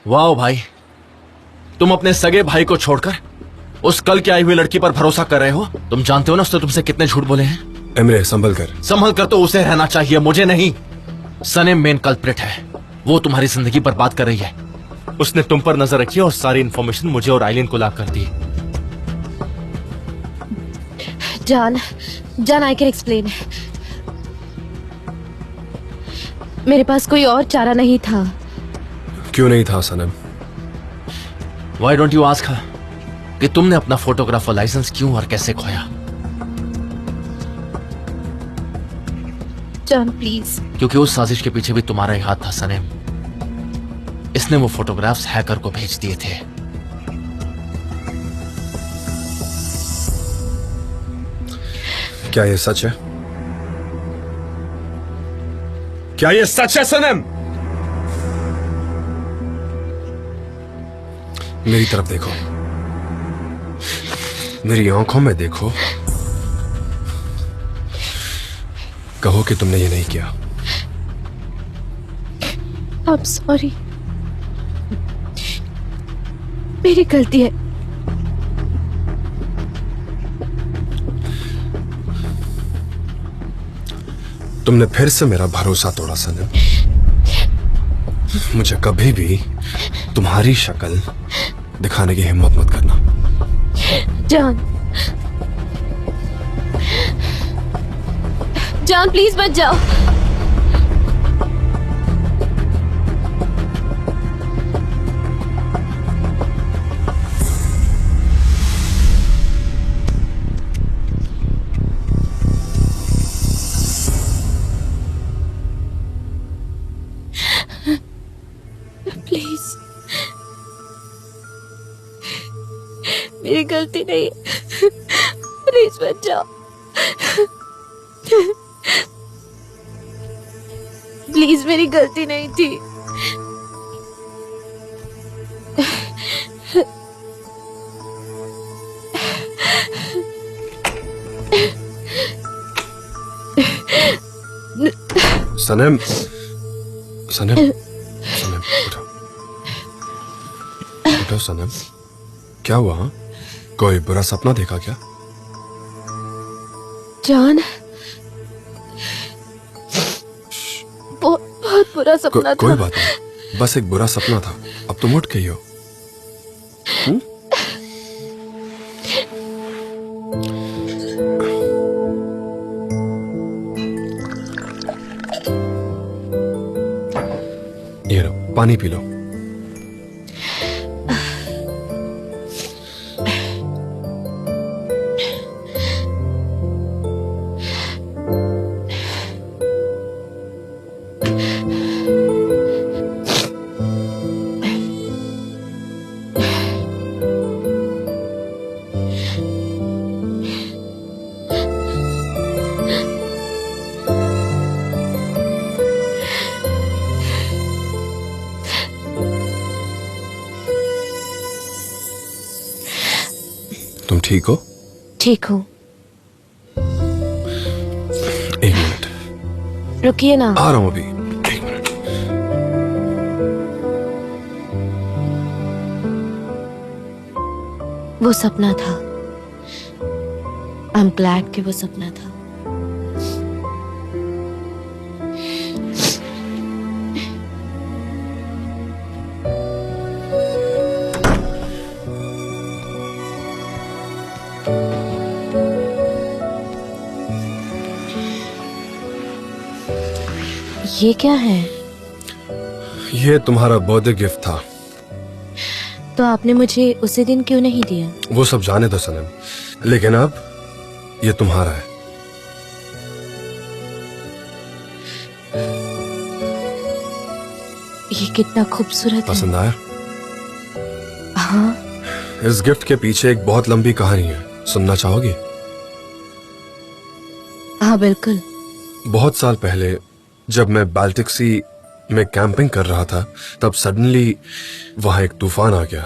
वाह भाई, तुम अपने सगे भाई को छोड़कर उस कल की आई हुई लड़की पर भरोसा कर रहे हो। तुम जानते हो ना उसने तुमसे कितने झूठ बोले हैं। एमरे संभल कर। संभल कर तो उसे रहना चाहिए, मुझे नहीं। सनेम मेन कल्प्रिट है, वो तुम्हारी जिंदगी बर्बाद कर रही है। उसने तुम पर नजर रखी और सारी इंफॉर्मेशन मुझे और आइलिन को ला कर दी। जान आई कैन एक्सप्लेन। मेरे पास कोई और चारा नहीं था। क्यों नहीं था सनम? Why don't you ask her कि तुमने अपना फोटोग्राफर लाइसेंस क्यों और कैसे खोया? John please. क्योंकि उस साजिश के पीछे भी तुम्हारा ही हाथ था सनेम। इसने वो फोटोग्राफ्स हैकर को भेज दिए थे। क्या ये सच है? क्या ये सच है सनम? मेरी तरफ देखो, मेरी आंखों में देखो, कहो कि तुमने ये नहीं किया। I'm sorry, मेरी गलती है। तुमने फिर से मेरा भरोसा तोड़ा सनम। मुझे कभी भी तुम्हारी शक्ल दिखाने की हिम्मत मत करना। जॉन प्लीज मत जाओ। प्लीज, मेरी गलती नहीं, प्लीज मत जाओ। प्लीज, मेरी गलती नहीं थी। सनम, सनम, सनम, उठो, उठो सनम। क्या हुआ? हाँ? कोई बुरा सपना देखा क्या? जॉन, बहुत बुरा सपना था। कोई बात नहीं, बस एक बुरा सपना था। अब तुम उठ गई हो। ये लो, पानी पी लो। तुम ठीक हो? ठीक हूँ। एक मिनट, रुकिए ना। आ रहा हूं अभी। एक मिनट। वो सपना था। आई एम ग्लैड कि वो सपना था। ये क्या है? ये तुम्हारा बर्थडे गिफ्ट था। तो आपने मुझे उसी दिन क्यों नहीं दिया? वो सब जाने दो सनम, लेकिन अब ये तुम्हारा है। ये कितना खूबसूरत है। पसंद आया? हाँ। इस गिफ्ट के पीछे एक बहुत लंबी कहानी है, सुनना चाहोगी? हाँ बिल्कुल। बहुत साल पहले जब मैं बाल्टिक सी में कैंपिंग कर रहा था, तब सडनली वहां एक तूफान आ गया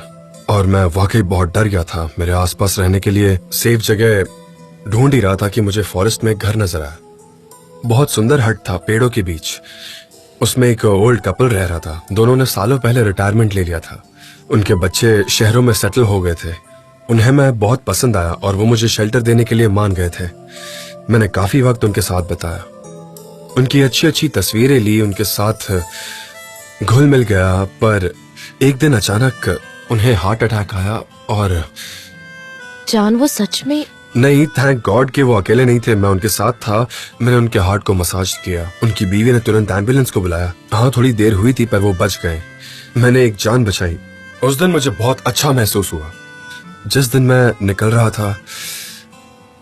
और मैं वाकई बहुत डर गया था। मेरे आसपास रहने के लिए सेफ जगह ढूंढ ही रहा था कि मुझे फॉरेस्ट में एक घर नजर आया। बहुत सुंदर हट था पेड़ों के बीच, उसमें एक ओल्ड कपल रह रहा था। दोनों ने सालों पहले रिटायरमेंट ले लिया था। उनके बच्चे शहरों में सेटल हो गए थे। उन्हें मैं बहुत पसंद आया और वो मुझे शेल्टर देने के लिए मान गए थे। मैंने काफी वक्त उनके साथ बिताया, उनकी अच्छी अच्छी तस्वीरें ली, उनके साथ घुल मिल गया। पर एक दिन अचानक उन्हें हार्ट अटैक आया और जान, वो सच में? नहीं, थैंक गॉड कि वो अकेले नहीं थे, मैं उनके साथ था। मैंने उनके हार्ट को मसाज किया। उनकी बीवी ने तुरंत एम्बुलेंस को बुलाया। हाँ, थोड़ी देर हुई थी पर वो बच गए। मैंने एक जान बचाई। उस दिन मुझे बहुत अच्छा महसूस हुआ। जिस दिन मैं निकल रहा था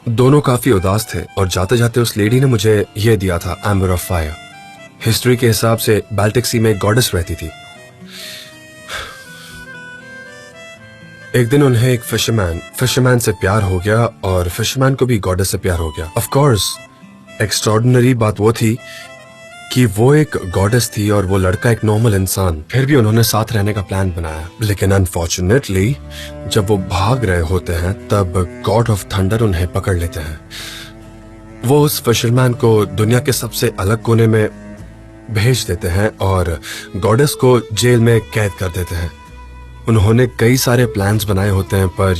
दोनों काफी उदास थे और जाते जाते उस लेडी ने मुझे यह दिया था, एम्बर ऑफ फायर। हिस्ट्री के हिसाब से बाल्टिक सी में एक गॉडेस रहती थी। एक दिन उन्हें एक फिशरमैन से प्यार हो गया और फिशरमैन को भी गॉडेस से प्यार हो गया। ऑफ कोर्स एक्स्ट्राऑर्डिनरी बात वो थी कि वो एक गॉडेस थी और वो लड़का एक नॉर्मल इंसान। फिर भी उन्होंने साथ रहने का प्लान बनाया, लेकिन अनफॉर्चुनेटली जब वो भाग रहे होते हैं तब गॉड ऑफ थंडर उन्हें पकड़ लेते हैं। वो उस फिशरमैन को दुनिया के सबसे अलग कोने में भेज देते हैं और गॉडेस को जेल में कैद कर देते हैं। उन्होंने कई सारे प्लान्स बनाए होते हैं पर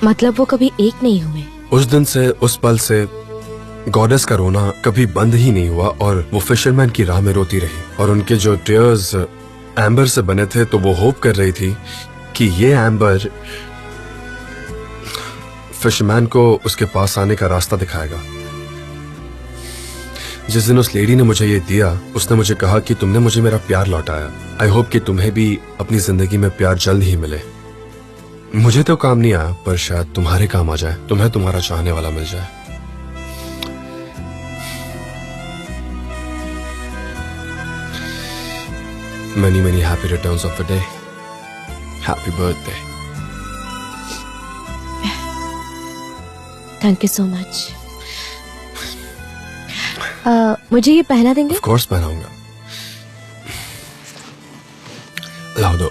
मतलब वो कभी एक नहीं हुए। उस दिन से, उस पल से गॉडेस का रोना कभी बंद ही नहीं हुआ और वो फिशरमैन की राह में रोती रही। और उनके जो टीयर्स एम्बर से बने थे तो वो होप कर रही थी कि ये एम्बर फिशरमैन को उसके पास आने का रास्ता दिखाएगा। जिस दिन उस लेडी ने मुझे ये दिया, उसने मुझे कहा कि तुमने मुझे मेरा प्यार लौटाया। आई होप कि तुम्हें भी अपनी जिंदगी में प्यार जल्द ही मिले। मुझे तो काम नहीं आया पर शायद तुम्हारे काम आ जाए, तुम्हें तुम्हारा चाहने वाला मिल जाए। Many, many happy returns of the day. Happy birthday. Thank you so much. मुझे ये पहना देंगे? Of course पहनाऊंगा। लाओ दो।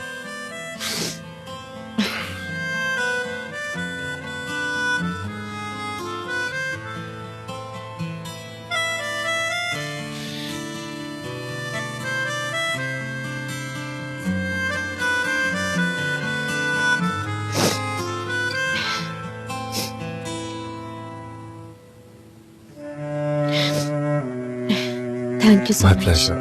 Thank you so My much. pleasure.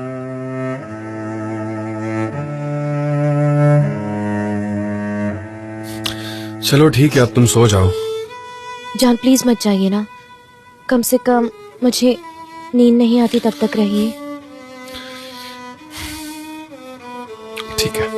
चलो ठीक है, अब तुम सो जाओ। जान प्लीज मत जाइए ना, कम से कम मुझे नींद नहीं आती तब तक रहिए। ठीक है।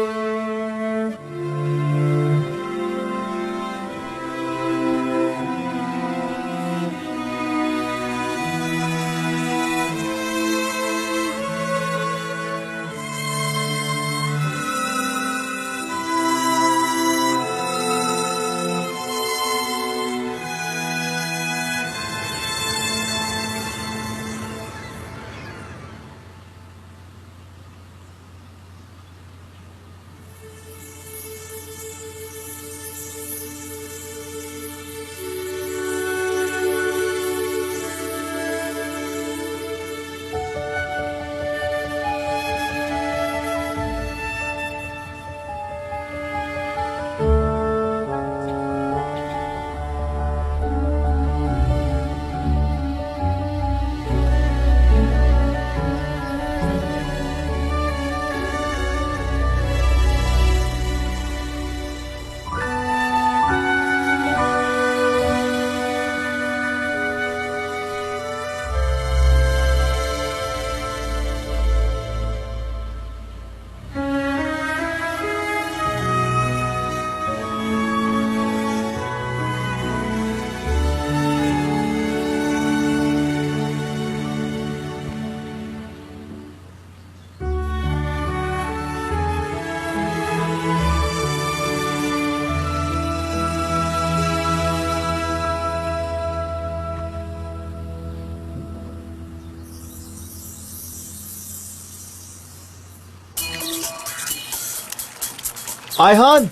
आयहान,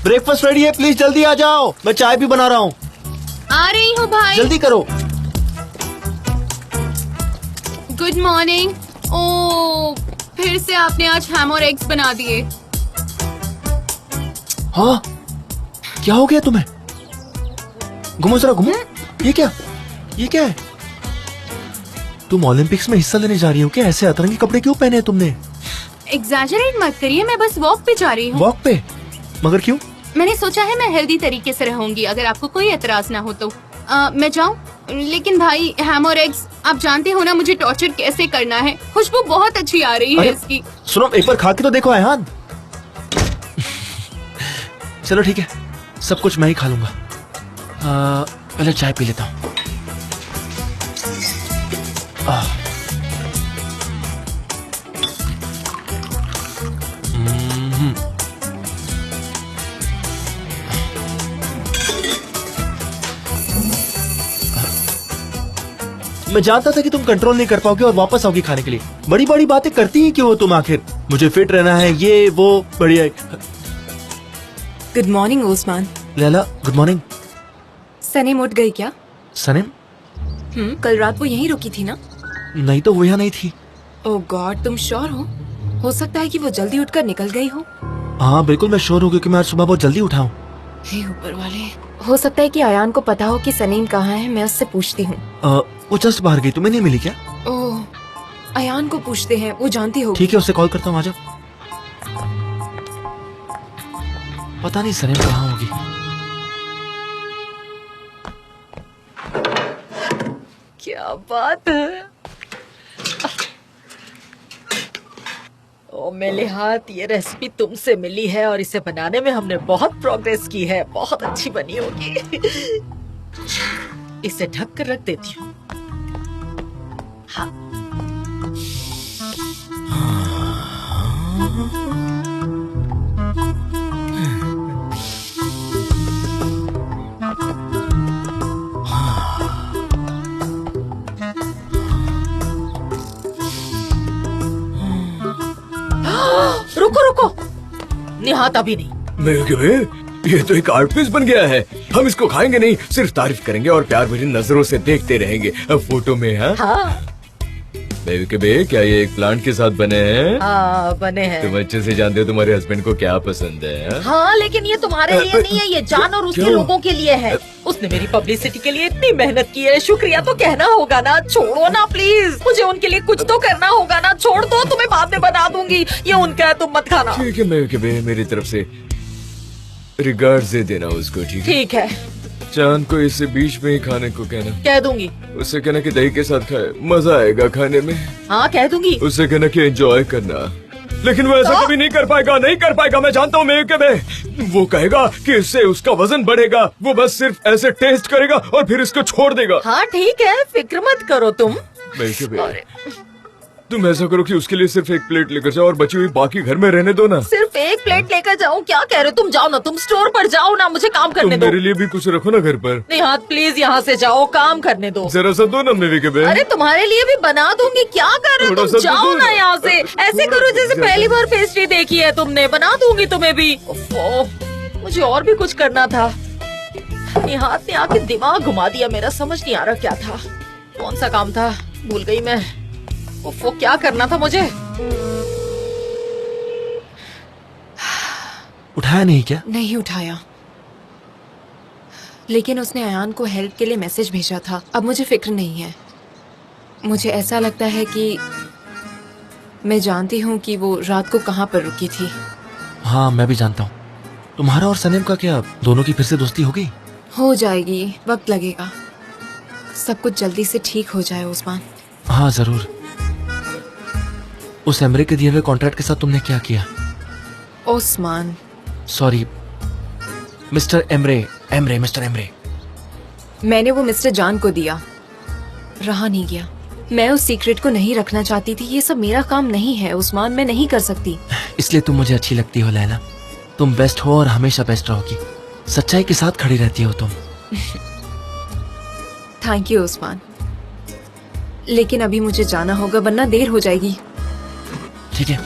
ब्रेकफास्ट रेडी है, प्लीज जल्दी आ जाओ, मैं चाय भी बना रहा हूँ। आ रही हूँ भाई। जल्दी करो। Good morning. ओ, फिर से आपने आज हैम और एग्स बना दिए। हाँ, क्या हो गया तुम्हें? घुमो जरा, घुमो। ये क्या है? तुम ओलंपिक्स में हिस्सा लेने जा रही हो क्या? ऐसे अतरंगी कपड़े क्यों पहने हैं तुमने? एग्जैजरेट मत करिए, मैं बस वॉक पे जा रही हूँ। वॉक पे? मगर क्यों? मैंने सोचा है मैं हेल्दी तरीके से रहूंगी, अगर आपको कोई एतराज ना हो तो। मैं जाऊँ? लेकिन भाई, हैम और एग्स आप जानते हो ना मुझे टॉर्चर कैसे करना है। खुशबू बहुत अच्छी आ रही है इसकी। सुनो, एक बार खा के तो देखो अयान। चलो ठीक है, सब कुछ मैं ही खा लूंगा। पहले चाय पी लेता हूँ। मैं जानता था कि तुम कंट्रोल नहीं कर पाओगे और वापस आओगी खाने के लिए। बड़ी बड़ी बातें करती ही क्यों हो तुम आखिर? मुझे फिट रहना है, ये वो बढ़िया। Good morning Osman. Leyla, good morning. Sanem उठ गई क्या? सनीम? कल रात वो यहीं रुकी थी ना? नहीं तो वो यहाँ नहीं थी। ओह गॉड, तुम श्योर हो सकता है कि वो जल्दी उठकर निकल गई हो। हाँ बिल्कुल, मैं श्योर हूँ क्योंकि मैं आज सुबह बहुत जल्दी उठा हूँ। हे ऊपर वाले, हो सकता है कि अयान को पता हो कि सनीम कहाँ है। मैं उससे पूछती हूँ। वो जस्ट बाहर गई, तुम्हें नहीं मिली क्या? ओह, अयान को पूछते हैं, वो जानती होगी। ठीक है, उससे कॉल करता हूँ। आजा। पता नहीं सनीम कहाँ होगी। क्या बात है। ओ मेरे हाथ, ये रेसिपी तुमसे मिली है और इसे बनाने में हमने बहुत प्रोग्रेस की है। बहुत अच्छी बनी होगी। इसे ढक कर रख देती हूँ। हाँ। रुको रुको, निहात अभी नहीं। ये तो एक आर्ट पीस बन गया है। हम इसको खाएंगे नहीं, सिर्फ तारीफ करेंगे और प्यार भरी नजरों से देखते रहेंगे। अब फोटो में हाँ बे, क्या ये एक प्लांट के साथ बने हैं? हाँ बने हैं। तुम अच्छे से जानते हो तुम्हारे हस्बैंड को क्या पसंद है। हाँ, लेकिन ये तुम्हारे लिए नहीं है, ये जान और उसके क्यों? लोगों के लिए है। उसने मेरी पब्लिसिटी के लिए इतनी मेहनत की है, शुक्रिया तो कहना होगा ना। छोड़ो ना प्लीज, मुझे उनके लिए कुछ तो करना होगा ना। छोड़ दो, तुम्हें बाद में बता दूंगी। ये उनका है, तुम मत खाना। ठीक है मैं मेरी तरफ से रिगार्ड्स दे देना उसको। ठीक है, ठीक है, चांद को इसे बीच में ही खाने को कहना। कह दूंगी। उससे कहना कि दही के साथ खाए, मजा आएगा खाने में। हाँ कह दूंगी। उससे कहना कि एंजॉय करना। लेकिन वो ऐसा कभी नहीं कर पाएगा, मैं जानता हूँ। वो कहेगा कि इससे उसका वजन बढ़ेगा। वो बस सिर्फ ऐसे टेस्ट करेगा और फिर इसको छोड़ देगा। हाँ ठीक है, फिक्र मत करो तुम। तुम ऐसा करो कि उसके लिए सिर्फ एक प्लेट लेकर जाओ और बची हुई बाकी घर में रहने दो ना। सिर्फ एक प्लेट लेकर जाऊँ? क्या कह रहे हो? तुम जाओ ना, तुम स्टोर पर जाओ ना, मुझे काम करने तुम दो। मेरे लिए भी कुछ रखो ना घर पर। नहीं हाथ, प्लीज यहाँ से जाओ, काम करने दो। जरा सा दो ना मेरी के बहन। अरे तुम्हारे लिए भी बना दूंगी। क्या कर रहे हो थोड़ा तुम? सा जाओ दो ना ना। यहाँ से। ऐसे करो जैसे पहली बार पेस्ट्री देखी है तुमने। बना दूंगी तुम्हें भी। मुझे और भी कुछ करना था। निहात ने आके दिमाग घुमा दिया मेरा। समझ नहीं आ रहा क्या था, कौन सा काम था, भूल गई मैं। वो क्या करना था मुझे। उठाया नहीं क्या? नहीं उठाया, लेकिन उसने अयान को हेल्प के लिए मैसेज भेजा था। अब मुझे फिक्र नहीं है। मुझे ऐसा लगता है कि मैं जानती हूँ कि वो रात को कहाँ पर रुकी थी। हाँ मैं भी जानता हूँ। तुम्हारा और सनीम का क्या दोनों की फिर से दोस्ती हो गई? हो जाएगी, वक्त लगेगा। सब कुछ जल्दी से ठीक हो जाए उस्मान। हाँ जरूर। उस एमरे के दिए हुए कॉन्ट्रैक्ट के साथ तुमने क्या किया? Usman, sorry mister mister Emre. मैंने वो मिस्टर जान को दिया, रहा नहीं गया। मैं उस सीक्रेट को नहीं रखना चाहती थी। ये सब मेरा काम नहीं है उस्मान, मैं नहीं कर सकती। इसलिए तुम मुझे अच्छी लगती हो लैला। तुम बेस्ट हो और हमेशा बेस्ट रहोगी। सच्चाई के साथ खड़ी रहती हो तुम। थैंक यू उस्मान, लेकिन अभी मुझे जाना होगा वरना देर हो जाएगी। ठीक है,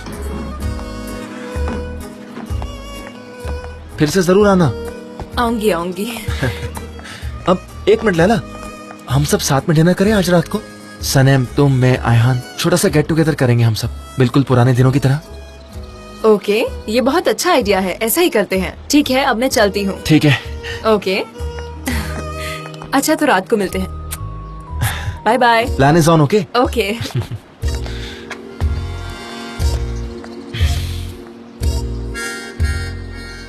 फिर से जरूर आना। आऊंगी। अब एक मिनट लैला, हम सब साथ में डिनर करें आज रात को? सनेम, तुम, मैं, आयहान छोटा सा गेट टुगेदर करेंगे हम सब, बिल्कुल पुराने दिनों की तरह। ओके, ये बहुत अच्छा आइडिया है, ऐसा ही करते हैं। ठीक है, अब मैं चलती हूँ। ठीक है। ओके। अच्छा, तो रात को मिलते हैं। Bye bye. Plan is on. Okay okay.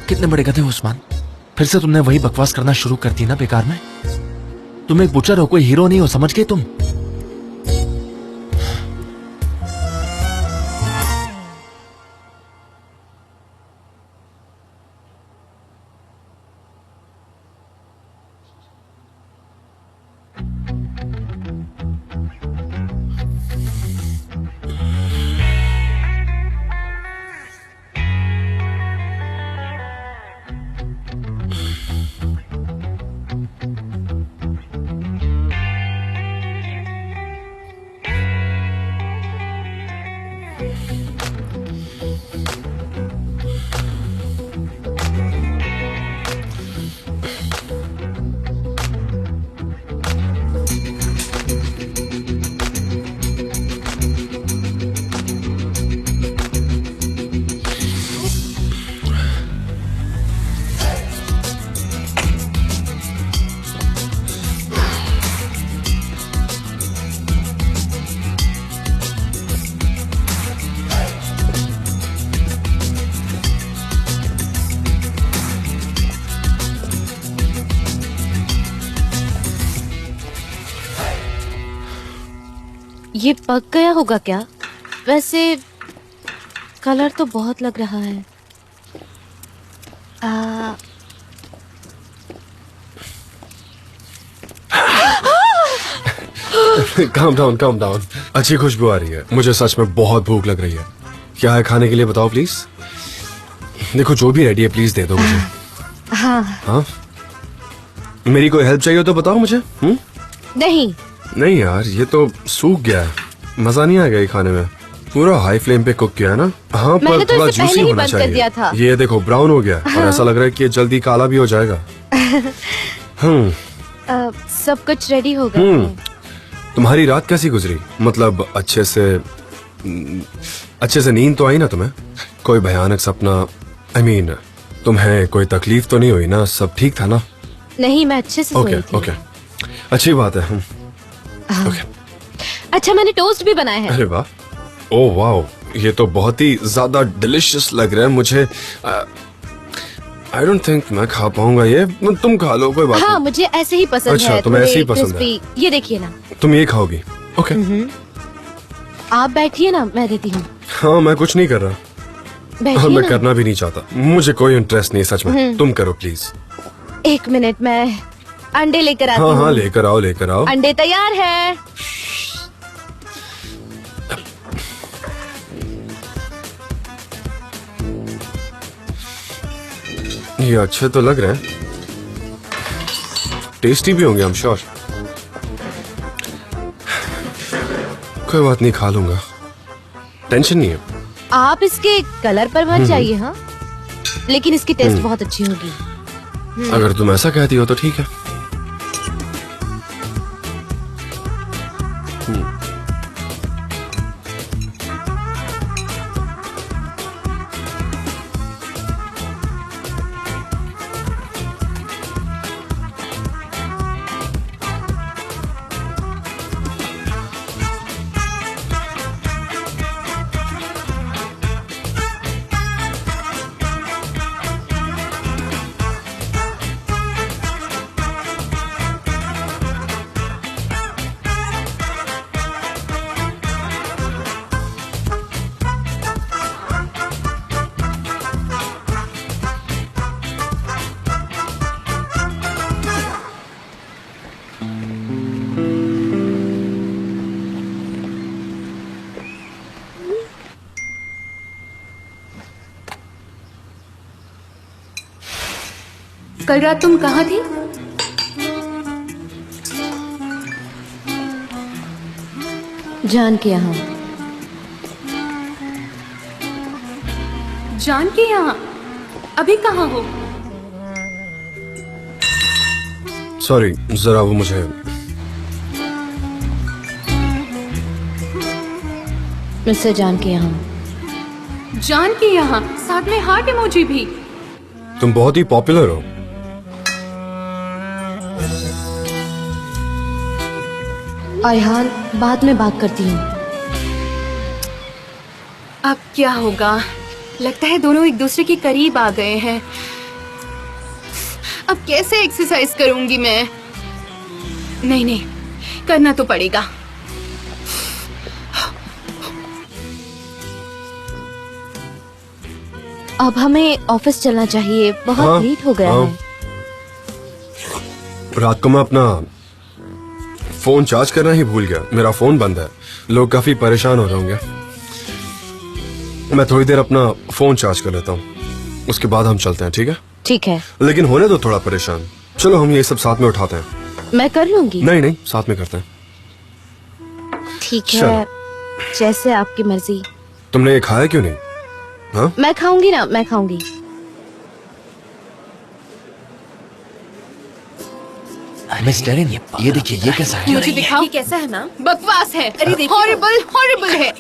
कितने बड़े गधे हो उस्मान, फिर से तुमने वही बकवास करना शुरू कर दी ना बेकार में। तुम एक बुचर हो, कोई हीरो नहीं हो, समझ गए तुम? ये पक गया होगा क्या? वैसे कलर तो बहुत लग रहा है। Calm down, calm down. अच्छी खुशबू आ रही है, मुझे सच में बहुत भूख लग रही है। क्या है खाने के लिए बताओ प्लीज। देखो जो भी रेडी है प्लीज दे दो मुझे। हाँ, मेरी कोई हेल्प चाहिए तो बताओ मुझे। नहीं नहीं यार, ये तो सूख गया है, मजा नहीं आएगा ये खाने में। पूरा हाई फ्लेम पे कुक किया है ना। हाँ, मैंने पर तो थोड़ा इसे पहले जूसी ही होना बंद कर चाहिए। दिया था। ये देखो ब्राउन हो गया और ऐसा लग रहा है कि ये जल्दी काला भी हो जाएगा। सब कुछ रेडी हो गया है। तुम्हारी रात कैसी गुजरी? मतलब अच्छे से नींद तो आई ना तुम्हें? कोई भयानक सपना? I mean, तुम्हें कोई तकलीफ तो नहीं हुई ना? सब ठीक था ना? नहीं, मैं अच्छे से ओके सोई थी। ओके, अच्छी बात है। ओके। अच्छा, मैंने टोस्ट भी बनाया है। अरे वाह, ओह वाह, ये तो बहुत ही ज्यादा डिलिशियस लग रहा है मुझे। आई डोंट थिंक मैं खा पाऊंगा ये। तुम खा लो, कोई बात हाँ, नहीं। मुझे ऐसे ही पसंद अच्छा, है। तुम्हें ऐसे ही थोड़े पसंद है। crispy। ये देखिए ना। तुम ये खाओगी? ओके। आप बैठिए ना, मैं देती हूँ। हाँ, मैं कुछ नहीं कर रहा और बैठिए मैं ना। करना भी नहीं चाहता। मुझे कोई इंटरेस्ट नहीं सच में। तुम करो प्लीज। एक मिनट, मैं अंडे लेकर आती हाँ हूँ। हाँ, लेकर आओ लेकर आओ। अंडे तैयार है। ये अच्छे तो लग रहे हैं, टेस्टी भी होंगे, आई एम श्योर। कोई बात नहीं, खा लूंगा, टेंशन नहीं है। आप इसके कलर पर मत जाइए, हाँ, लेकिन इसकी टेस्ट बहुत अच्छी होगी। अगर तुम ऐसा कहती हो तो ठीक है। कल रात तुम कहाँ थी? जान के यहाँ। जान के यहाँ? अभी कहाँ हो? सॉरी, जरा वो मुझे मिस्टर जान के यहाँ। जान के यहाँ, साथ में हार्ट इमोजी भी। तुम बहुत ही पॉपुलर हो। अयहान, बाद में बात करती हूँ। अब क्या होगा? लगता है दोनों एक दूसरे के करीब आ गए हैं। अब कैसे एक्सरसाइज करूंगी मैं? नहीं नहीं, करना तो पड़ेगा। अब हमें ऑफिस चलना चाहिए, बहुत हाँ, लेट हो गया हाँ। है। रात को मैं अपना फोन चार्ज करना ही भूल गया। मेरा फोन बंद है। लोग काफी परेशान हो रहे होंगे। मैं थोड़ी देर अपना फोन चार्ज कर लेता हूँ, उसके बाद हम चलते हैं, ठीक है? ठीक है, लेकिन होने दो थोड़ा परेशान। चलो हम ये सब साथ में उठाते हैं। मैं कर लूंगी। नहीं नहीं, साथ में करते हैं। ठीक है, चलो। जैसे आपकी मर्जी। तुमने ये खाया क्यों नहीं? हाँ, मैं खाऊंगी ना, मैं खाऊंगी। मिस डेरिन, ये देखिए, ये कैसा है? मुझे दिखाओ। ये कैसा है मैम? बकवास है। अरे देखिए। हॉरिबल, हॉरिबल है।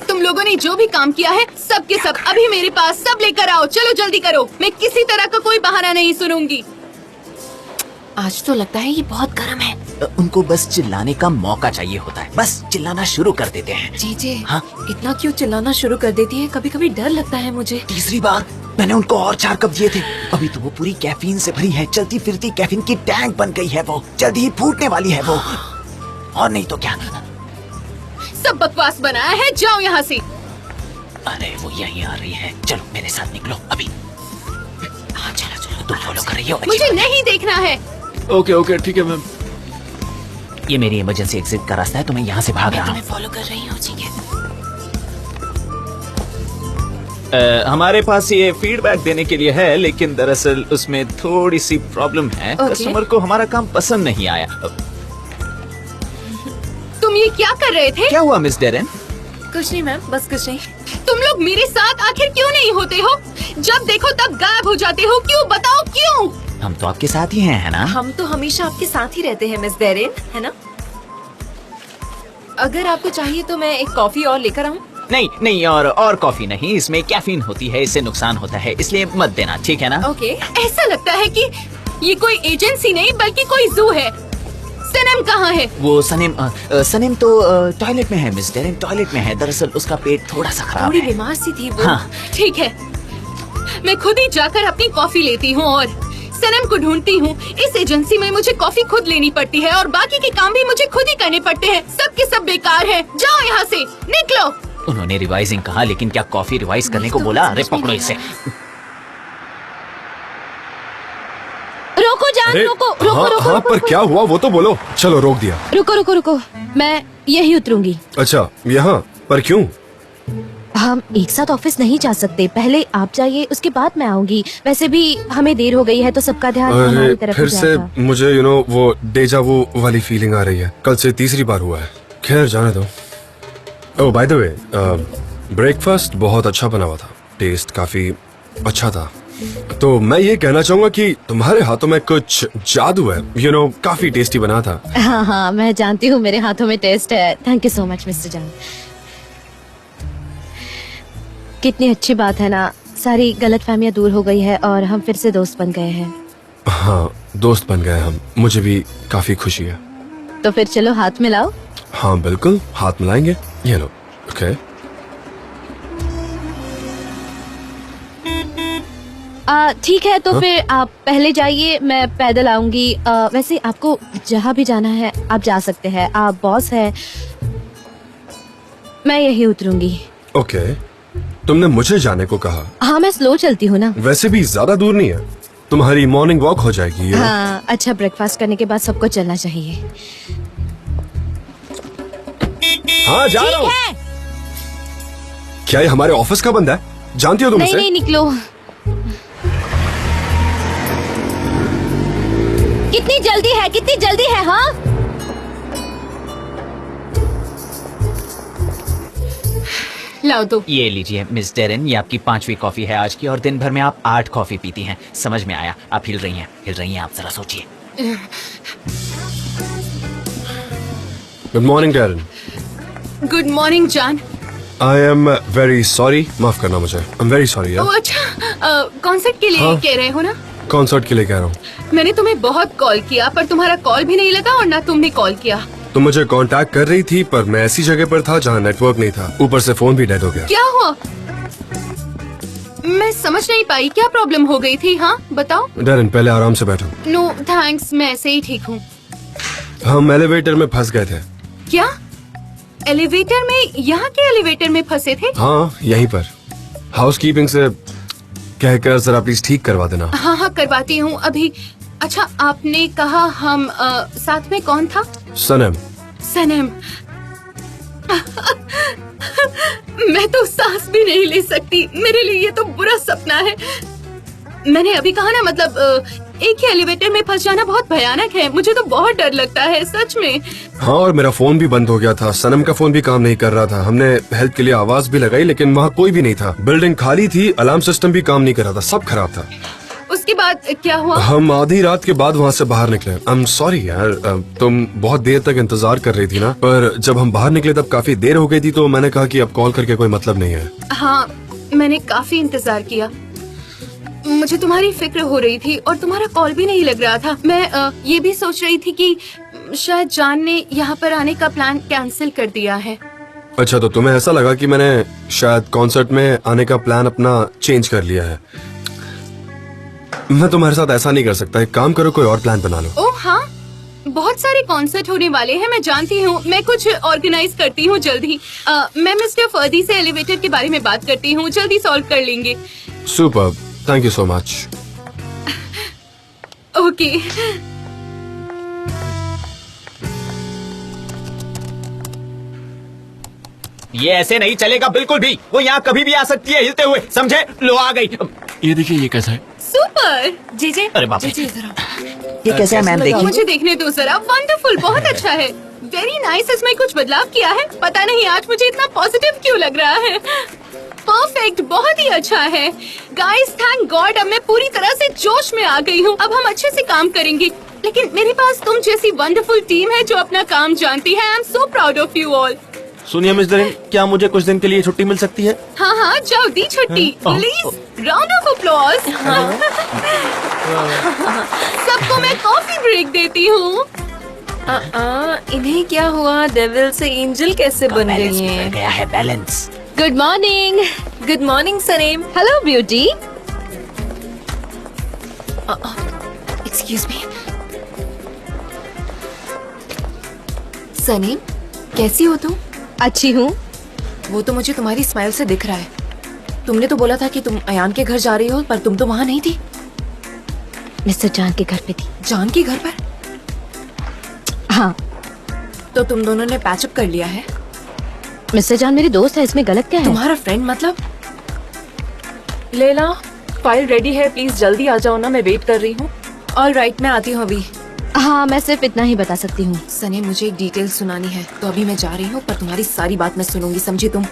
तुम लोगों ने जो भी काम किया है, सब के सब अभी मेरे पास सब लेकर आओ। चलो जल्दी करो, मैं किसी तरह का कोई बहाना नहीं सुनूंगी। आज तो लगता है ये बहुत गर्म है। उनको बस चिल्लाने का मौका चाहिए होता है, बस चिल्लाना शुरू कर देते हैं। जीजे, हाँ? इतना क्यों चिल्लाना शुरू कर देती है? कभी कभी डर लगता है मुझे। तीसरी बार मैंने उनको और 4 कप दिए थे। अभी तो वो पूरी कैफीन से भरी है, चलती फिरती कैफीन की टैंक बन गई है। वो जल्दी ही फूटने वाली है वो। और नहीं तो क्या। सब बकवास बनाया है, जाओ यहाँ से। अरे वो यहीं आ रही है, चलो मेरे साथ निकलो अभी। हाँ चलो चलो, तुम फॉलो कर रही हो। अच्छी मुझे बात नहीं देखना है। ओके ओके, ठीक है मैम। है। ये मेरी इमरजेंसी एग्जिट का रास्ता है, तो मैं यहाँ से भाग रहा हूँ। फॉलो कर रही हूँ, ठीक है। हमारे पास ये फीडबैक देने के लिए है, लेकिन दरअसल उसमें थोड़ी सी प्रॉब्लम है। Okay. कस्टमर को हमारा काम पसंद नहीं आया। तुम ये क्या कर रहे थे? क्या हुआ मिस डेरेन? कुछ नहीं मैम, बस कुछ नहीं। तुम लोग मेरे साथ आखिर क्यों नहीं होते हो? जब देखो तब गायब हो जाते हो, क्यों? बताओ क्यों? हम तो आपके साथ ही हैं, है ना? हम तो हमेशा आपके साथ ही रहते हैं मिस डेरेन, है ना? अगर आपको चाहिए तो मैं एक कॉफी और लेकर आऊँ? नहीं नहीं, और कॉफी नहीं, इसमें कैफीन होती है, इससे नुकसान होता है, इसलिए मत देना, ठीक है ना? ओके। ऐसा लगता है कि ये कोई एजेंसी नहीं बल्कि कोई जू है। सनम कहाँ है? वो सनीम तो टॉयलेट में है मिस डेरेन, टॉयलेट में है। दरअसल उसका पेट थोड़ा सा खराब थोड़ी है। बीमार सी थी वो। हाँ, ठीक है, मैं खुद ही जाकर अपनी कॉफी लेती हूँ और सनम को ढूंढती हूँ। इस एजेंसी में मुझे कॉफी खुद लेनी पड़ती है और बाकी के काम भी मुझे खुद ही करने पड़ते हैं। सब के सब बेकार है। जाओ यहाँ से, निकलो। उन्होंने रिवाइजिंग कहा, लेकिन क्या कॉफी रिवाइज करने को बोला? अरे पकड़ो इसे। रोको जान, रोको रोको हाँ, रोको, हाँ, रोको, पर क्या हुआ वो तो बोलो। चलो रोक दिया। रुको रुको रुको, मैं यही उतरूंगी। अच्छा, यहाँ पर क्यों? हम एक साथ ऑफिस नहीं जा सकते, पहले आप जाइए, उसके बाद मैं आऊंगी। वैसे भी हमें देर हो गई है तो सबका ध्यान हमारी अरे तरफ फिर ही से जाएगा। मुझे वो डेजा वो वाली फीलिंग आ रही है। कल से तीसरी बार हुआ है। खैर जाने दो। ओह बाय द वे, ब्रेकफास्ट बहुत अच्छा बना हुआ था, टेस्ट काफी अच्छा था। तो मैं ये कहना चाहूंगा कि तुम्हारे हाथों में कुछ जादू है। काफी टेस्टी बना था। हाँ हाँ, मैं जानती हूँ मेरे हाथों में टेस्ट है। Thank you so much mister जान। कितनी अच्छी बात है ना, सारी गलतफहमियां दूर हो गई है और हम फिर से दोस्त बन गए हैं। हाँ, दोस्त बन गए हम। मुझे भी काफी खुशी है। तो फिर चलो हाथ मिलाओ। हाँ बिल्कुल, हाथ मिलाएंगे। ये लो। ओके। ठीक है, तो हाँ? फिर आप पहले जाइए, मैं पैदल आऊंगी। वैसे आपको जहाँ भी जाना है आप जा सकते हैं, आप बॉस है। मैं यही उतरूंगी। ओके, तुमने मुझे जाने को कहा। हाँ, मैं स्लो चलती हूँ ना। वैसे भी ज्यादा दूर नहीं है, तुम्हारी मॉर्निंग वॉक हो जाएगी। हाँ, अच्छा ब्रेकफास्ट करने के बाद सबको चलना चाहिए। हाँ जा रहा हूँ। क्या ये हमारे ऑफिस का बंदा है? जानती हो तुम नहीं उसे? नहीं, निकलो। कितनी जल्दी है, कितनी जल्दी है? हाँ, लाओ दो। ये लीजिए मिस डेरेन, ये आपकी 5वीं कॉफी है आज की, और दिन भर में आप 8 कॉफी पीती हैं। समझ में आया? आप हिल रही हैं, आप जरा सोचिए। Good morning Darren. Good morning जान। आई एम वेरी सॉरी, माफ करना मुझे, आई एम वेरी सॉरी ओ यार। अच्छा, कॉन्सर्ट के लिए हाँ। कह रहे हो ना? कॉन्सर्ट के लिए कह रहा हूँ। मैंने तुम्हें बहुत कॉल किया पर तुम्हारा कॉल भी नहीं लगा और ना तुमने कॉल किया। तुम मुझे कांटेक्ट कर रही थी पर मैं ऐसी जगह पर था जहाँ नेटवर्क नहीं था, ऊपर से फोन भी डेड हो गया। क्या हुआ? मैं समझ नहीं पाई, क्या प्रॉब्लम हो गई थी? हाँ बताओ। डैरन पहले आराम से बैठो। नो थैंक्स, मैं ऐसे ही ठीक हूँ। हम एलिवेटर में फंस गए थे। क्या एलिवेटर में? यहाँ के एलिवेटर में फंसे थे? हाँ यहीं पर। हाउसकीपिंग से कहकर जरा प्लीज ठीक करवा देना। हाँ करवाती हूँ अभी। अच्छा आपने कहा हम साथ में कौन था? सनम। सनम। मैं तो सांस भी नहीं ले सकती, मेरे लिए ये तो बुरा सपना है। मैंने अभी कहा ना, मतलब एक ही एलिवेटर में फंस जाना बहुत भयानक है। मुझे तो बहुत डर लगता है सच में। हाँ और मेरा फोन भी बंद हो गया था, सनम का फोन भी काम नहीं कर रहा था। हमने हेल्प के लिए आवाज भी लगाई लेकिन वहाँ कोई भी नहीं था। बिल्डिंग खाली थी, अलार्म सिस्टम भी काम नहीं कर रहा था, सब खराब था। उसके बाद क्या हुआ? हम आधी रात के बाद वहाँ से बाहर निकले। आई एम सॉरी यार, तुम बहुत देर तक इंतजार कर रही थी ना, पर जब हम बाहर निकले तब काफी देर हो गई थी, तो मैंने कहा कि अब कॉल करके कोई मतलब नहीं है। हाँ मैंने काफी इंतजार किया, मुझे तुम्हारी फिक्र हो रही थी और तुम्हारा कॉल भी नहीं लग रहा था। मैं ये भी सोच रही थी कि शायद जान ने यहाँ पर आने का प्लान कैंसिल कर दिया है। अच्छा तो तुम्हें ऐसा लगा कि मैंने शायद कॉन्सर्ट में आने का प्लान अपना चेंज कर लिया है। मैं तुम्हारे साथ ऐसा नहीं कर सकता, एक काम करो कोई और प्लान बना लो। ओह हाँ, बहुत सारे कॉन्सर्ट होने वाले हैं, मैं जानती हूँ। मैं कुछ ऑर्गेनाइज करती हूँ जल्दी। मैं मिस्टर फर्दी से एलिवेटर के बारे में बात करती हूँ, जल्दी सॉल्व कर लेंगे। Super, thank you so much. Okay. ये ऐसे नहीं चलेगा बिल्कुल भी। वो यहाँ कभी भी आ सकती है हिलते हुए, समझे? लो आ गई। ये देखिए ये कैसा है? सुपर। जीजे, अरे बाप रे। जीजे इधर आओ। ये कैसा है मैम, देखिए। मुझे देखने दो जरा। वंडरफुल, बहुत अच्छा है। Very nice. इसमें कुछ बदलाव किया है, पता नहीं आज मुझे इतना पॉजिटिव क्यों लग रहा है। परफेक्ट, बहुत ही अच्छा है। गाइस थैंक गॉड, अब मैं पूरी तरह से जोश में आ गई हूँ। अब हम अच्छे से काम करेंगे। लेकिन मेरे पास तुम जैसी वंडरफुल टीम है जो अपना काम जानती है। I am so proud of you all. सुनिए मिस दरिन, क्या मुझे कुछ दिन के लिए छुट्टी मिल सकती है? हाँ जाओ, दी छुट्टी प्लीज। Round of applause. सबको मैं कॉफी ब्रेक देती हूँ। इन्हें क्या हुआ? डेविल से एंजल कैसे बन गई बैलेंस हैं? बिगड़ गया है, balance. Good morning. Good morning Sanem. Hello beauty. Excuse me. Sanem, कैसी हो तुम? अच्छी हूँ। वो तो मुझे तुम्हारी स्माइल से दिख रहा है। तुमने तो बोला था कि तुम अयान के घर जा रही हो, पर तुम तो वहाँ नहीं थी। मिस्टर जान के घर पे थी। जान के घर पर? हाँ। तो तुम दोनों ने पैचअप कर लिया है? मिस्टर जान मेरी दोस्त है, इसमें गलत क्या है? तुम्हारा फ्रेंड मतलब? लेला, फाइल रेडी है, प्लीज जल्दी आ जाओ ना, मैं वेट कर रही हूँ। ऑल राइट, मैं आती हूँ अभी। हाँ मैं सिर्फ इतना ही बता सकती हूँ। सने, मुझे एक डिटेल सुनानी है, तो अभी मैं जा रही हूँ, पर तुम्हारी सारी बात मैं सुनूंगी, समझी तुम?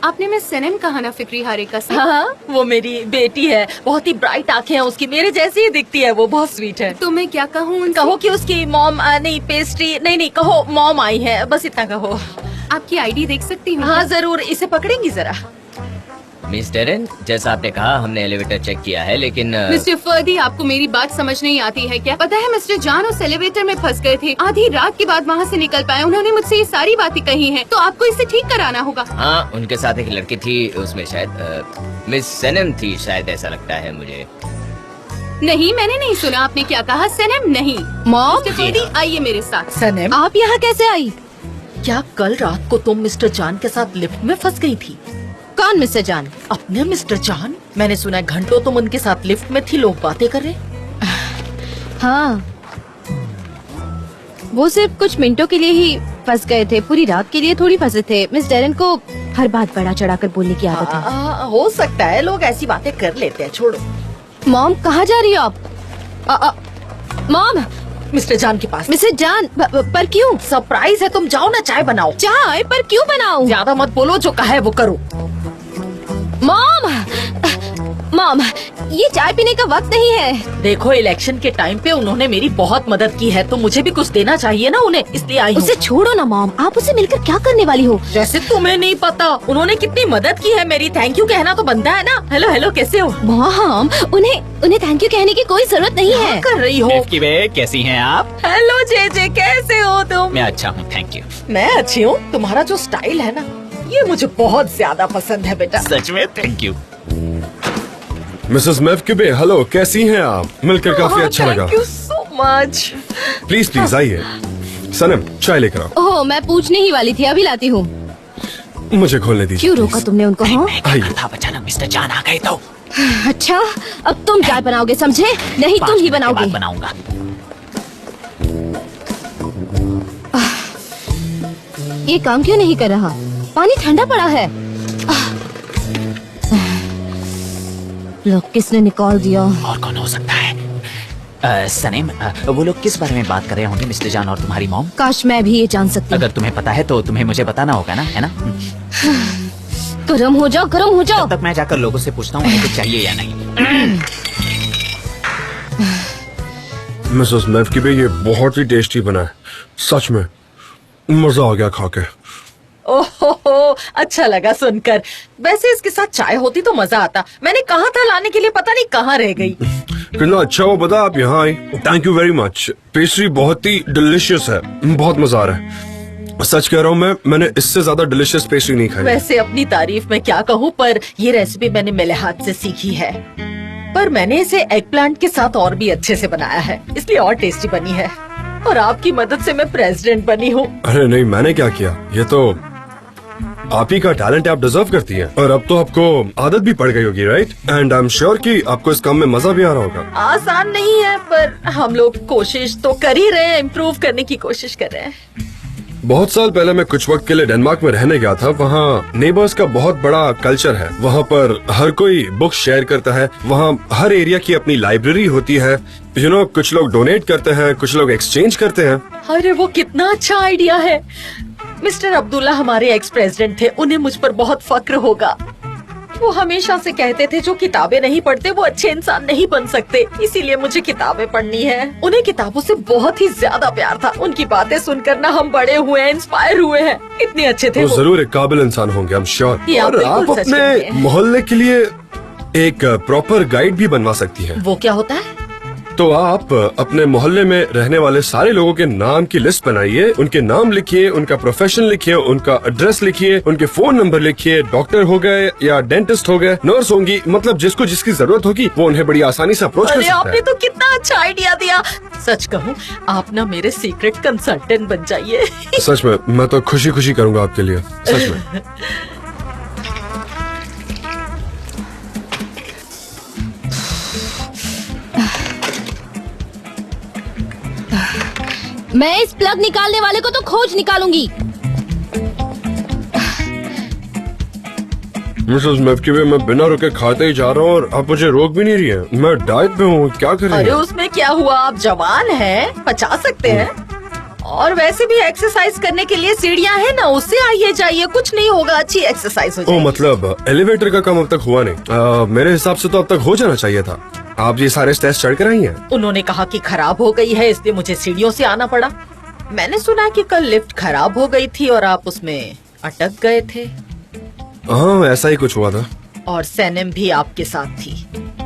आपने मिस सनम कहा ना फिक्री हारे का से? हाँ, वो मेरी बेटी है, बहुत ही ब्राइट आंखें हैं उसकी, मेरे जैसी ही दिखती है, वो बहुत स्वीट है। तो मैं क्या कहूँ उनसे? कहो कि उसकी मॉम नहीं, पेस्ट्री नहीं, कहो मॉम आई है, बस इतना कहो। आपकी आईडी देख सकती हूँ? हाँ जरूर, इसे पकड़ेंगी जरा। मिस डेरेन, जैसा आपने कहा हमने एलिवेटर चेक किया है, लेकिन मिस्टर फर्दी, आपको मेरी बात समझ नहीं आती है क्या? पता है मिस्टर जान उस एलिवेटर में फंस गए थे, आधी रात के बाद वहाँ से निकल पाए। उन्होंने मुझसे ये सारी बातें कही हैं, तो आपको इसे ठीक कराना होगा। हाँ, उनके साथ एक लड़की थी, उसमें शायद मिस सनम थी, शायद ऐसा लगता है मुझे। नहीं, मैंने नहीं सुना। आपने क्या कहा? सनम नहीं। मॉम, मिस्टर फर्दी आइए मेरे साथ। सनम, आप यहाँ कैसे आई? क्या कल रात को तुम मिस्टर जान के साथ लिफ्ट में फंस गई थी? कौन मिस्टर जान? अपने मिस्टर जान? मैंने सुना है घंटों तुम उनके साथ लिफ्ट में थी, लोग बातें कर रहे। हाँ, वो सिर्फ कुछ मिनटों के लिए ही फंस गए थे, पूरी रात के लिए थोड़ी फंसे थे। मिस डेरेन को हर बात बड़ा चढ़ाकर बोलने की आदत है। हो सकता है, लोग ऐसी बातें कर लेते हैं, छोड़ो। मॉम, कहाँ जा रही हो आप? मॉम, मिस्टर जान के पास। मिस्टर जान, पर क्यों? सरप्राइज है, तुम जाओ ना, चाय बनाओ। चाय? पर क्यों बनाऊं? ज्यादा मत बोलो, जो कहा है वो करो। मॉम, मॉम, ये चाय पीने का वक्त नहीं है। देखो, इलेक्शन के टाइम पे उन्होंने मेरी बहुत मदद की है, तो मुझे भी कुछ देना चाहिए ना उन्हें, इसलिए आई हूँ। उसे छोड़ो ना मॉम, आप उसे मिलकर क्या करने वाली हो? जैसे तुम्हें नहीं पता उन्होंने कितनी मदद की है मेरी, थैंक यू कहना तो बनता है ना। हेलो हेलो, कैसे हो? मॉम, उन्हें थैंक यू कहने की कोई जरूरत नहीं है। कर रही हो? मिल्की वे, कैसी हैं आप? हेलो जे, कैसे हो तुम? मैं अच्छा हूँ, थैंक यू। मैं अच्छी हूँ। तुम्हारा जो स्टाइल है ना, ये मुझे बहुत ज्यादा पसंद है बेटा। सच में थैंक यू। मिसेस मेवकिबे, हेलो, कैसी हैं आप? मिलकर काफी अच्छा लगा। Thank you so much. Please please आइए। सनम, चाय लेकर आओ। ओह, मैं पूछने ही वाली थी, अभी लाती हूँ। मुझे खोलने दीजिए। क्यों रोका तुमने उनको? हाँ? आइए। था बचाना, मिस्टर जान आ गए तो। अच्छा, अब तुम चाय बनाओगे, समझे? नहीं, तुम ही बनाओगे। बनाऊंगा। ये काम क्यों नहीं कर रहा? पानी ठंडा पड़ा है। लोग किसने निकाल दिया? और कौन हो सकता है? सनीम, वो लोग किस बारे में बात कर रहे होंगे, मिस्टर जान और तुम्हारी मॉम? काश मैं भी ये जान सकती। अगर तुम्हें पता है तो तुम्हें मुझे बताना होगा ना, है ना? गरम हो जाओ, गरम हो जाओ। तब तक मैं जाकर लोगों से पूछता हूँ उन्हें कुछ चाहिए या नहीं। मिसेस मेवकिबे, ये बहुत ही टेस्टी बना है, सच में मजा आ गया खा के। ओहो, अच्छा लगा सुनकर। वैसे इसके साथ चाय होती तो मजा आता। मैंने कहा था लाने के लिए, पता नहीं कहाँ रह गई। कितना अच्छा वो पता, आप यहाँ आई। Thank you very much. Pastry बहुत ही डिलीशियस है, बहुत मजा आ रहा है। सच कह रहा हूँ, मैंने इससे ज्यादा डिलीशियस पेस्ट्री नहीं खाई। वैसे अपनी तारीफ में क्या कहूँ, पर ये रेसिपी मैंने मेरे हाथ से सीखी है। पर मैंने इसे एग प्लांट के साथ और भी अच्छे से बनाया है, इसलिए और टेस्टी बनी है। और आपकी मदद से मैं प्रेसिडेंट बनी हूँ। अरे नहीं, मैंने क्या किया, ये तो आप ही का टैलेंट है, आप डिजर्व करती हैं। और अब तो आपको आदत भी पड़ गई होगी, right? And I am sure कि आपको इस काम में मजा भी आ रहा होगा। आसान नहीं है, पर हम लोग कोशिश तो कर ही रहे हैं, इम्प्रूव करने की कोशिश कर रहे हैं। बहुत साल पहले मैं कुछ वक्त के लिए डेनमार्क में रहने गया था। वहाँ नेबर्स का बहुत बड़ा कल्चर है। वहाँ पर हर कोई बुक शेयर करता है। वहाँ हर एरिया की अपनी लाइब्रेरी होती है। यू नो, कुछ लोग डोनेट करते हैं, कुछ लोग एक्सचेंज करते हैं। अरे वो कितना अच्छा आइडिया है। मिस्टर अब्दुल्ला हमारे एक्स प्रेसिडेंट थे, उन्हें मुझ पर बहुत फक्र होगा। वो हमेशा से कहते थे जो किताबें नहीं पढ़ते वो अच्छे इंसान नहीं बन सकते, इसीलिए मुझे किताबें पढ़नी है। उन्हें किताबों से बहुत ही ज्यादा प्यार था। उनकी बातें सुनकर ना हम बड़े हुए हैं, इंस्पायर हुए हैं। इतने अच्छे थे वो जरूर एक काबिल इंसान होंगे, आई एम श्योर। ये आप और आप बिल्कुल सच कह रहे अपने हैं। मोहल्ले के लिए एक प्रॉपर गाइड भी बनवा सकती हैं। वो क्या होता है? तो आप अपने मोहल्ले में रहने वाले सारे लोगों के नाम की लिस्ट बनाइए, उनके नाम लिखिए, उनका प्रोफेशन लिखिए, उनका एड्रेस लिखिए, उनके फोन नंबर लिखिए। डॉक्टर हो गए या डेंटिस्ट हो गए, नर्स होंगी, मतलब जिसको जिसकी जरूरत होगी वो उन्हें बड़ी आसानी से अप्रोच कर अरे सकता आपने है। तो कितना अच्छा आइडिया दिया। सच कहूँ, आप ना मेरे सीक्रेट कंसल्टेंट बन जाइए। सच में, मैं तो खुशी खुशी करूंगा आपके लिए, सच में। मैं इस प्लग निकालने वाले को तो खोज निकालूंगी। मिसेस मेवकिबे, मैं बिना रुके खाते ही जा रहा हूँ और आप मुझे रोक भी नहीं रही हैं। मैं डाइट पे हूँ, क्या अरे करेंगे? उसमें क्या हुआ, आप जवान हैं, पचा सकते हैं। और वैसे भी एक्सरसाइज करने के लिए सीढ़ियाँ हैं ना, उससे आइए जाइए, कुछ नहीं होगा, अच्छी एक्सरसाइज हो ओ, जाएगी। मतलब एलिवेटर का काम अब तक हुआ नहीं। मेरे हिसाब से तो अब तक हो जाना चाहिए था। आप ये सारे स्टेप्स चढ़ कर आई हैं? उन्होंने कहा कि खराब हो गई है, इसलिए मुझे सीढ़ियों से आना पड़ा। मैंने सुना कि कल लिफ्ट खराब हो गई थी और आप उसमें अटक गए थे। हाँ, ऐसा ही कुछ हुआ था। और सैनम भी आपके साथ थी।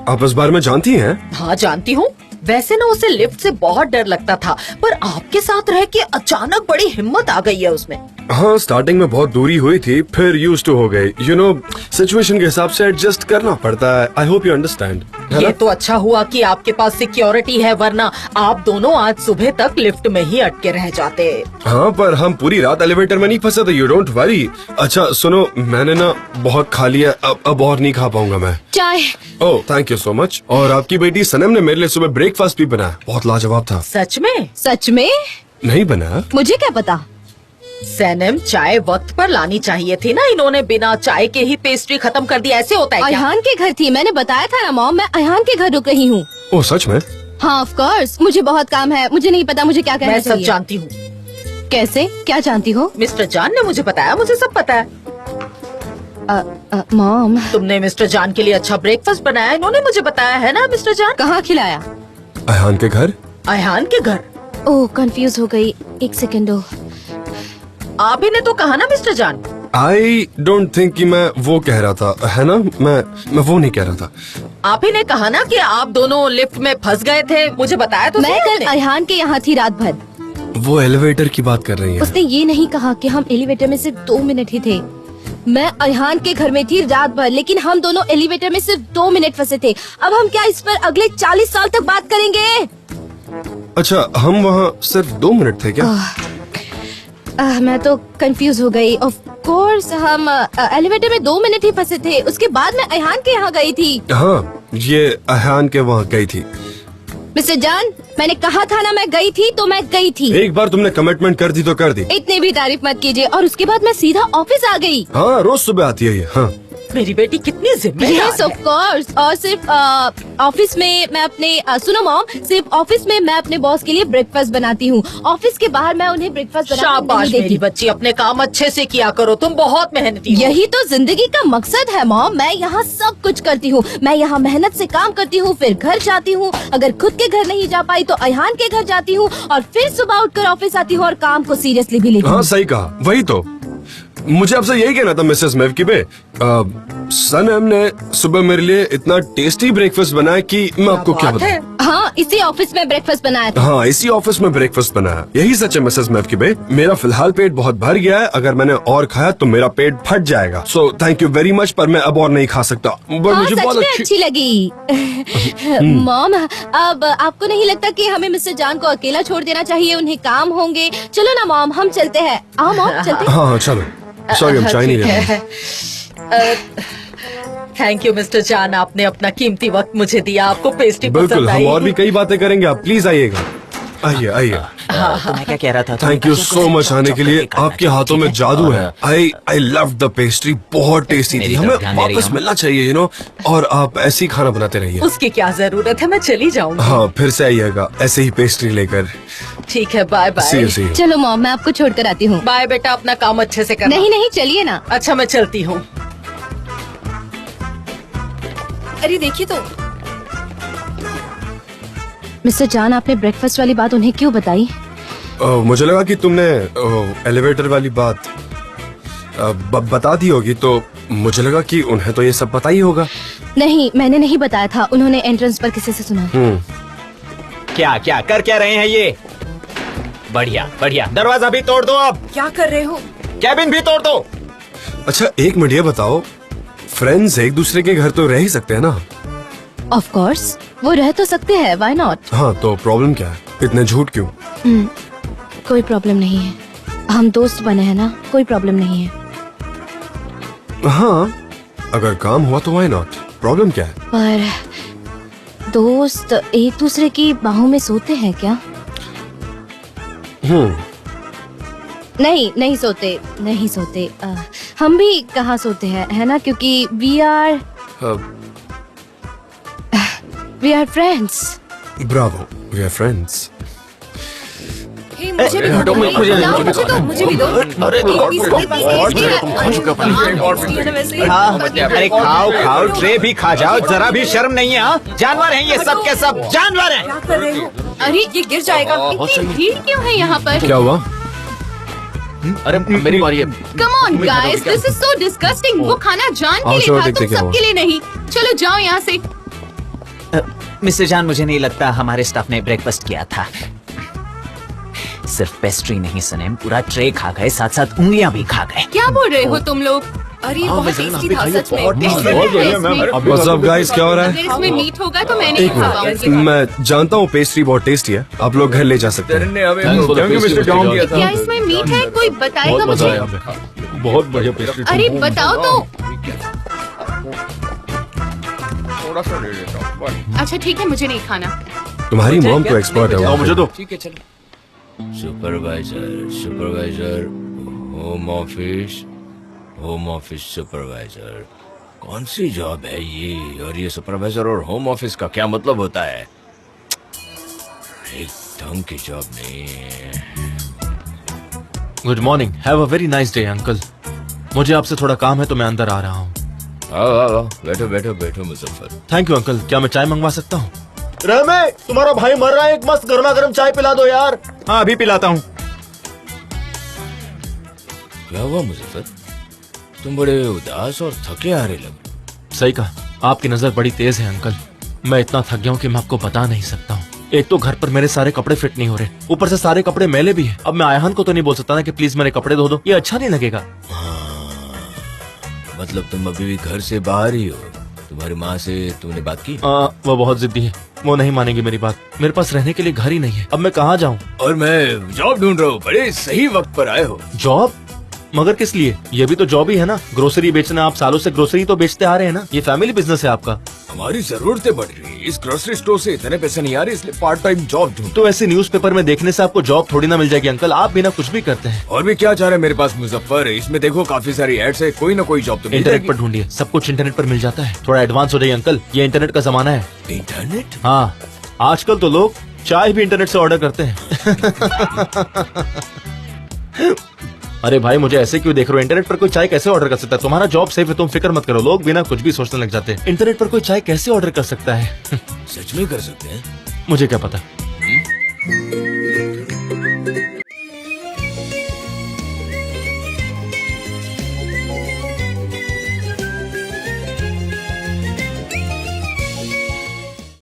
आप इस बारे में जानती हैं? हाँ जानती हूँ। वैसे ना उसे लिफ्ट से बहुत डर लगता था, पर आपके साथ रह के अचानक बड़ी हिम्मत आ गई है उसमें। हाँ, स्टार्टिंग में बहुत दूरी हुई थी, फिर यूज्ड टू हो गई। यू नो, सिचुएशन के हिसाब से एडजस्ट करना पड़ता है। I hope you understand. ये तो अच्छा हुआ कि आपके पास सिक्योरिटी है, वरना आप दोनों आज सुबह तक लिफ्ट में ही अटके रह जाते। हाँ, पर हम पूरी रात एलिवेटर में नहीं फंसे थे, यू डोंट वरी। अच्छा सुनो, मैंने ना बहुत खा लिया, अब और नहीं खा पाऊंगा मैं। चाय। ओह, थैंक यू सो मच। और आपकी बेटी सनम ने मेरे लिए सुबह ब्रेकफास्ट भी बनाया, बहुत लाजवाब था। सच में? सच में? नहीं बनाया? मुझे क्या पता। सैनम, चाय वक्त पर लानी चाहिए थी ना, इन्होंने बिना चाय के ही पेस्ट्री खत्म कर दिया, ऐसे होता है क्या? अयहान के घर थी, मैंने बताया था ना मॉम, मैं अयहान के घर रुक रही हूँ। ओह, सच में? हाँ ऑफ कोर्स, मुझे बहुत काम है, मुझे नहीं पता मुझे क्या कहना मैं सब चाहिए। जानती हूँ। कैसे? क्या जानती हो? मिस्टर जान ने मुझे बताया, मुझे सब पता है। मॉम तुमने मिस्टर जान के लिए अच्छा ब्रेकफास्ट बनाया, इन्होंने मुझे बताया है ना मिस्टर जान। कहाँ खिलाया? अहान के घर। अहान के घर? ओह कंफ्यूज हो गई, एक सेकंड दो। आप ही ने तो कहा ना मिस्टर जान। आई डोंट थिंक कि मैं वो कह रहा था, है ना? मैं वो नहीं कह रहा था। आप ही ने कहा ना कि आप दोनों लिफ्ट में फंस गए थे, मुझे बताया तो मैं सही कल आपने। अहान के यहाँ थी रात भर। वो एलिवेटर की बात कर रही है। उसने ये नहीं कहा कि हम एलिवेटर में सिर्फ 2 मिनट ही थे। मैं अहान के घर में थी रात भर, लेकिन हम दोनों एलिवेटर में सिर्फ 2 मिनट फंसे थे। अब हम क्या इस पर अगले 40 साल तक बात करेंगे? अच्छा, हम वहाँ सिर्फ 2 मिनट थे क्या? मैं तो कंफ्यूज हो गई। ऑफ कोर्स हम एलिवेटर में 2 मिनट ही फंसे थे। उसके बाद मैं अहान के यहाँ गई थी। हाँ, ये अहान के वहाँ गई थी। मिस्टर जान, मैंने कहा था ना मैं गई थी तो मैं गई थी। एक बार तुमने कमिटमेंट कर दी तो कर दी। इतनी भी तारीफ मत कीजिए। और उसके बाद मैं सीधा ऑफिस आ गई। हाँ, रोज सुबह आती है ये। हाँ, मेरी बेटी कितनी जिम्मेदार यस ऑफ कोर्स। और सिर्फ ऑफिस में मैं अपने सुनो मॉम, सिर्फ ऑफिस में मैं अपने बॉस के लिए ब्रेकफास्ट बनाती हूँ। ऑफिस के बाहर मैं उन्हें ब्रेकफास्ट बनाने शाबाश नहीं मेरी देती। बच्ची, अपने काम अच्छे से किया करो, तुम बहुत मेहनती हो। यही तो जिंदगी का मकसद है मॉम। मैं यहाँ सब कुछ करती हूँ। मैं यहाँ मेहनत से काम करती हूँ, फिर घर जाती हूँ। अगर खुद के घर नहीं जा पाई तो अहान के घर जाती हूँ, और फिर सुबह उठकर ऑफिस आती हूँ और काम को सीरियसली भी लेती हाँ हूँ। सही कहा। वही तो मुझे आपसे यही कहना था मिसेस मेवकीबे। सनम ने सुबह मेरे लिए इतना टेस्टी ब्रेकफास्ट बनाया कि मैं आपको क्या बात है। बताऊं। हाँ, इसी ऑफिस में ब्रेकफास्ट बनाया था। हाँ, इसी ऑफिस में ब्रेकफास्ट बनाया। यही सच है मिसेस मेवकीबे। मेरा फिलहाल पेट बहुत भर गया है। अगर मैंने और खाया तो मेरा पेट फट जाएगा। So thank you very much, पर मैं अब और नहीं खा सकता। बट हाँ, मुझे सच बहुत में अच्छी लगी। मॉम, अब आपको नहीं लगता कि हमें मिस्टर जान को अकेला छोड़ देना चाहिए? उन्हें काम होंगे। चलो ना मॉम, हम चलते हैं। आओ मॉम, चलते हैं। हाँ हाँ चलो। सॉरी, हम चाय नहीं ले रहे। थैंक यू मिस्टर जान, आपने अपना कीमती वक्त मुझे दिया। आपको पेस्ट्री बिल्कुल, पसंद हम आई? और भी कई बातें करेंगे। आप प्लीज आइएगा। आइए आइए। तो मैं क्या कह रहा था? थैंक यू सो मच आने के लिए। आपके हाथों में जादू है। आई लव द पेस्ट्री, बहुत टेस्टी थी। मेरी हमें तरफ ध्यान दे रही वापस हूँ। मिलना चाहिए, यू नो। और आप ऐसे ही खाना बनाते रहिए। उसकी क्या जरूरत है, मैं चली जाऊंगी। हाँ, फिर से आइएगा ऐसे ही पेस्ट्री लेकर। ठीक है, बाय सी बाय। सी। चलो मॉम, मैं आपको छोड़कर आती हूँ। बाय बेटा, अपना काम अच्छे से करना। नहीं नहीं, चलिए ना। अच्छा, मैं चलती हूँ। अरे देखिए तो, मिस्टर जान, आपने ब्रेकफास्ट वाली बात उन्हें क्यों बताई? मुझे लगा कि तुमने एलिवेटर वाली बात बता दी होगी, तो मुझे लगा कि उन्हें तो ये सब पता ही होगा। नहीं, मैंने नहीं बताया था। उन्होंने एंट्रेंस पर किसी से सुना। क्या क्या कर क्या रहे हैं ये? बढ़िया बढ़िया, दरवाजा भी तोड़ दो। अब क्या कर रहे हो? कैबिन भी तोड़ दो। अच्छा, एक मिनट ये बताओ, फ्रेंड्स एक दूसरे के घर तो रह ही सकते हैं ना? ऑफ कोर्स, वो रह तो सकते हैं, व्हाई नॉट? हाँ, तो प्रॉब्लम क्या है? इतने झूठ क्यों? कोई प्रॉब्लम नहीं है। हम दोस्त बने हैं ना, कोई प्रॉब्लम नहीं है। हाँ, अगर काम हुआ तो व्हाई नॉट? प्रॉब्लम क्या है? पर दोस्त एक दूसरे की बाहों में सोते हैं क्या? नहीं, नहीं सोते, नहीं सोते। हम भी कहाँ सोते हैं, है ना? क्योंकि we are friends. Bravo, we are friends. Hey, मुझे भी दो, मुझे भी दो। हाँ, अरे खाओ खाओ, ट्रे भी खा जाओ, जरा भी शर्म नहीं है। हाँ? जानवर हैं ये सब के सब, जानवर हैं। क्या कर रहे हो? अरे ये गिर जाएगा। इतनी भीड़ क्यों है यहाँ पर? क्या हुआ? अरे मेरी बारी है। Come on guys, this is so disgusting. वो खाना जान के आओ, लिए चलो था, देखते तुम क्या सबके लिए नहीं। चलो जाओ यहाँ से। मिस्टर जान, मुझे नहीं लगता हमारे स्टाफ ने ब्रेकफास्ट किया था। सिर्फ पेस्ट्री नहीं सनेम, पूरा ट्रे खा गए, साथ साथ उंगलियां भी खा गए। क्या बोल रहे हो तुम लोग? अरे बहुत टेस्टी था सच में। What's up guys, क्या हो रहा अगर है? इसमें मीट होगा तो मैं नहीं एक खा मिनट, पाऊंगी। मैं जानता हूँ पेस्ट्री बहुत टेस्टी है। आप लोग घर ले जा सकते हैं। क्या इसमें मीट है? कोई बताएगा मुझे? बहुत बढ़िया पेस्ट्री। अरे बताओ तो। अच्छा ठीक है, मुझे नहीं खाना। तुम्हारी मॉम तो एक्सपर्ट है। मुझे दो। Supervisor, home office supervisor. कौन सी जॉब है ये? और ये सुपरवाइजर और होम ऑफिस का क्या मतलब होता है? एक ढंग की जॉब नहीं है। Good morning, have a very nice day uncle. मुझे आपसे थोड़ा काम है तो मैं अंदर आ रहा हूँ। आओ बैठो बैठो बैठो मुजफ्फर। Thank you uncle. क्या मैं चाय मंगवा सकता हूँ? रहमे, तुम्हारा भाई मर रहा है, एक मस्त गर्मा गर्म चाय पिला दो यार। हाँ अभी पिलाता हूँ। क्या हुआ मुजफ्फर, तुम बड़े उदास और थके हारे लग। सही कहा, आपकी नजर बड़ी तेज है अंकल। मैं इतना थक गया हूँ कि मैं आपको बता नहीं सकता हूँ। एक तो घर पर मेरे सारे कपड़े फिट नहीं हो रहे, ऊपर से सारे कपड़े मैले भी हैं। अब मैं आयहान को तो नहीं बोल सकता ना कि प्लीज मेरे कपड़े धो दो, ये अच्छा नहीं लगेगा। मतलब तुम अभी भी घर से बाहर ही हो। तुम्हारी माँ से तुमने बात की? वो बहुत जिद्दी है, वो नहीं मानेगी मेरी बात। मेरे पास रहने के लिए घर ही नहीं है, अब मैं कहाँ जाऊँ? और मैं जॉब ढूंढ रहा हूँ। बड़े सही वक्त पर आए हो। जॉब? मगर किस लिए? ये भी तो जॉब ही है ना, ग्रोसरी बेचना। आप सालों से ग्रोसरी तो बेचते आ रहे हैं ना, ये फैमिली बिजनेस है आपका। हमारी जरूरतें बढ़ रही है, इस ग्रोसरी स्टोर से इतने पैसे नहीं आ रहे, इसलिए पार्ट टाइम जॉब ढूंढ। तो ऐसे न्यूज़पेपर में देखने से आपको जॉब थोड़ी ना मिल जाएगी अंकल, आप बिना कुछ भी करते हैं। और भी क्या चाह रहे हैं मेरे पास मुजफ्फर, इसमें देखो काफी सारी एड्स है, कोई ना कोई जॉब तो मिल इंटरनेट जाएगी। पर ढूंढिए, सब कुछ इंटरनेट पर मिल जाता है। थोड़ा एडवांस हो जाइए अंकल, ये इंटरनेट का जमाना है। इंटरनेट? हाँ, आजकल तो लोग चाय भी इंटरनेट से ऑर्डर करते हैं। अरे भाई, मुझे ऐसे क्यों देख रहे हो? इंटरनेट पर कोई चाय कैसे ऑर्डर कर सकता है? तुम्हारा जॉब सेफ है, तुम फिक्र मत करो। लोग बिना कुछ भी सोचने लग जाते हैं। इंटरनेट पर कोई चाय कैसे ऑर्डर कर सकता है? सच में कर सकते हैं? मुझे क्या पता।